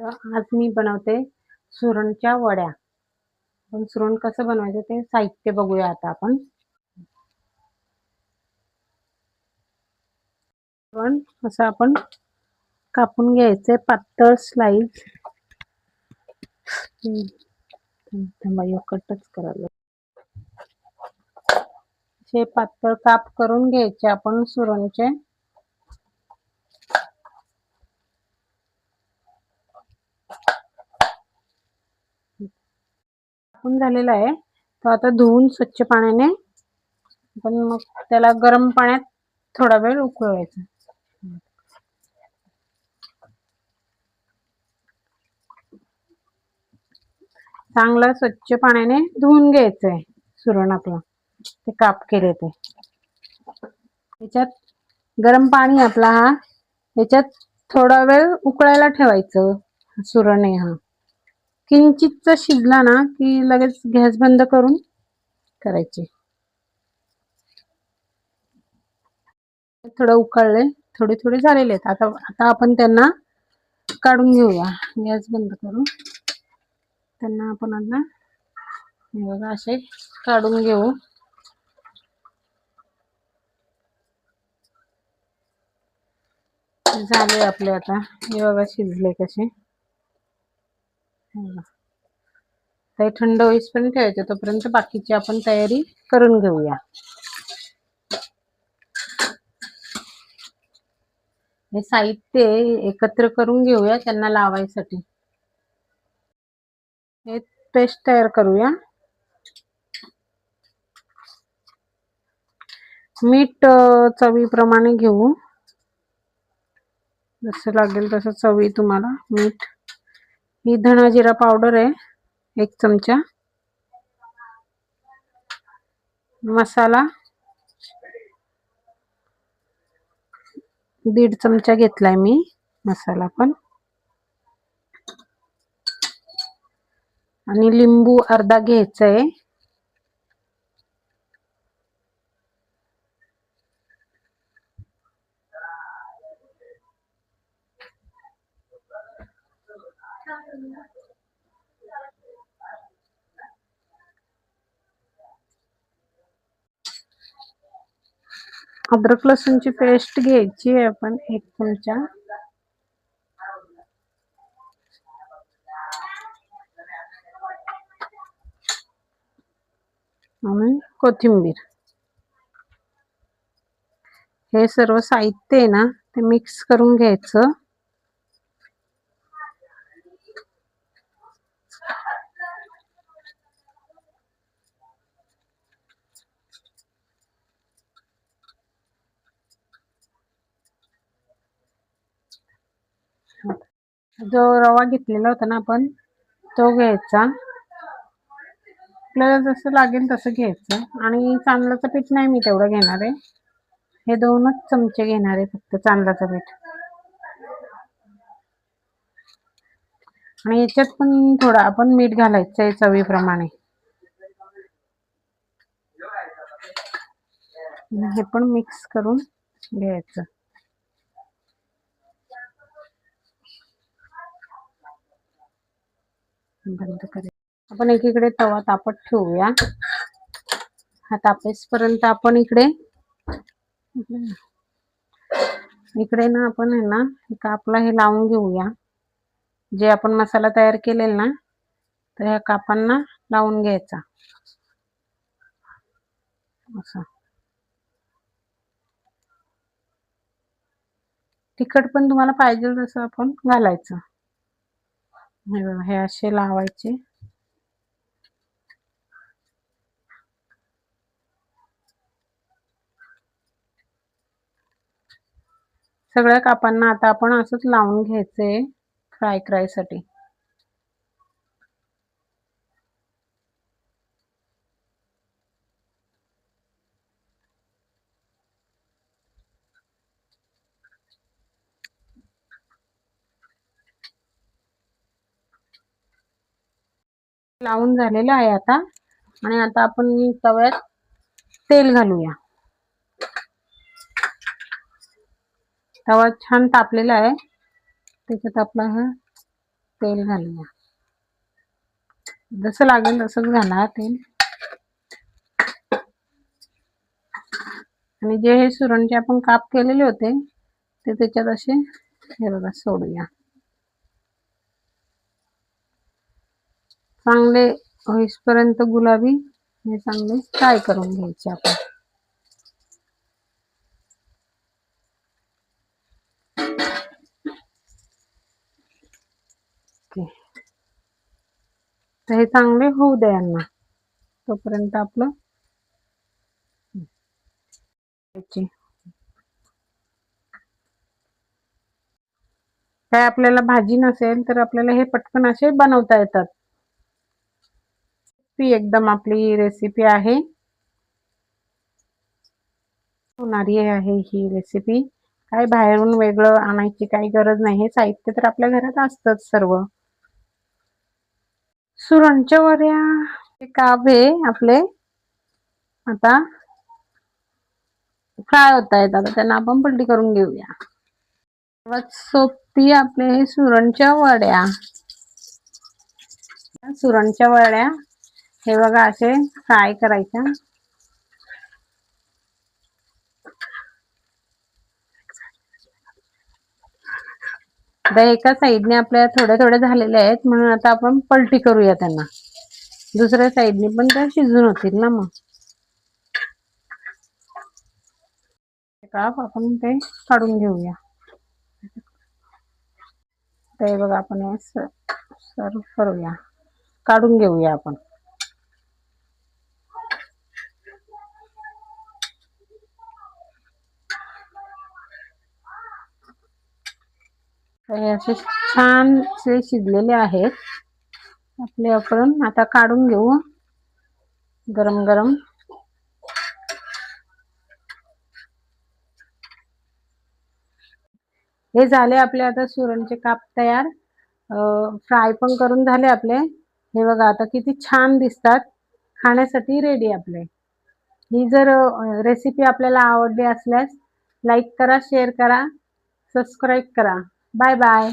आज मी बनवते सुरणच्या वड्या. पण सुरण कसं बनवायचं ते साहित्य बघूया आता आपण. सुरण असं आपण कापून घ्यायचे पातळ स्लाइस. कटच करायला हे पातळ काप करून घ्यायचे आपण सुरणचे. कापून झालेला आहे तो आता धुवून स्वच्छ पाण्याने पण मग त्याला गरम पाण्यात थोडा वेळ उकळवायचा. चांगला स्वच्छ पाण्याने धुवून घ्यायचंय सुरण आपलं ते काप केले ते. त्याच्यात गरम पाणी आपला हा त्याच्यात थोडा वेळ उकळायला ठेवायचं. सुरण आहे हा किंचितचा शिजला ना की लगेच गॅस बंद करून करायचे. थोडं उकळले थोडे थोडे झालेले आहेत. आता आपण त्यांना काढून घेऊया. गॅस बंद करून त्यांना आपण आता हे बघा असे काढून घेऊ. झाले आपले आता हे बघा शिजले कसे. ते थंड होईपर्यंत ठेवायचे तोपर्यंत बाकीची आपण तयारी करून घेऊया. हे साहित्य एकत्र करून घेऊया त्यांना लावायसाठी. हे पेस्ट तयार करूया. मीठ चवीप्रमाणे घेऊ. जसं लागेल तसं चवी तुम्हाला मीठ. ही धना जिरा पावडर आहे 1 चमचा. मसाला 1.5 चमचा घेतलाय मी मसाला पण. आणि लिंबू अर्धा घ्यायचा आहे. अद्रक लसूणची पेस्ट घ्यायची आहे आपण 1 चमचा. आणि कोथिंबीर. हे सर्व साहित्य आहे ना ते मिक्स करून घ्यायचं. जो रवा घेतलेला होता ना आपण तो घ्यायचा. आपल्याला जसं लागेल तसं घ्यायचं. आणि तांदळाचं पीठ नाही मी तेवढं घेणार आहे. हे 2च चमचे घेणार आहे फक्त तांदळाचं पीठ. आणि याच्यात पण थोडं आपण मीठ घालायचं आहे चवीप्रमाणे. हे पण मिक्स करून घ्यायचं. बंद करायचं. आपण एकीकडे तवा तापत ठेवूया. हा तापेसपर्यंत आपण इकडे ना आपण आहे ना कापला हे लावून घेऊया. जे आपण मसाला तयार केलेला ना तर ह्या कापांना लावून घ्यायचा असं. तिखट पण तुम्हाला पाहिजे तसं आपण घालायचं. हे असे लावायचे. सगळ्या कापांना आता आपण असंच लावून घ्यायचंय फ्राय करायसाठी. लावून झालेलं आहे आता. आणि आता आपण तव्यात तेल घालूया. तवा छान तापलेला आहे त्याच्यात आपला हा तेल घालूया. जसं लागेल तसंच घाला तेल. आणि जे हे सुरणचे आपण काप केलेले होते ते त्याच्यात असे हे बघा सोडूया. चांगले होईपर्यंत गुलाबी हे चांगले फ्राय करून घ्यायचे आपण. तर हे चांगले होऊ द्या यांना. तोपर्यंत आपलं काय आपल्याला भाजी नसेल तर आपल्याला हे पटकन असे बनवता येतात. एकदम आपली रेसिपी आहे. होणारी आहे ही रेसिपी. काय बाहेरून वेगळं आणायची काही गरज नाही. हे साहित्य तर आपल्या घरात असतंच सर्व. सुरणच्या वड्या हे काप आहे आपले आता फ्राय होत आहेत. आता त्यांना आपण पलटी करून घेऊया. सर्वात सोपी आपले हे सुरणच्या वड्या. सुरणच्या वड्या हे बघा असे फ्राय करायच्या. आता एका साईडने आपल्या थोड्या थोड्या झालेल्या आहेत म्हणून आता आपण पलटी करूया त्यांना. दुसऱ्या साईडने पण त्या शिजून होतील ना. मग काप आपण ते काढून घेऊया. ते बघा आपण हे सर्व करूया. काढून घेऊया आपण. हे असे छान से शिजलेले आहेत आपले. आपण आता काढून घेऊ गरम गरम. हे झाले आपले आता सुरणचे काप तयार. फ्राय पण करून झाले आपले. हे बघा आता किती छान दिसतात. खाण्यासाठी रेडी आपले. ही जर रेसिपी आपल्याला आवडली असल्यास लाईक करा, शेअर करा, सबस्क्राईब करा. Bye bye.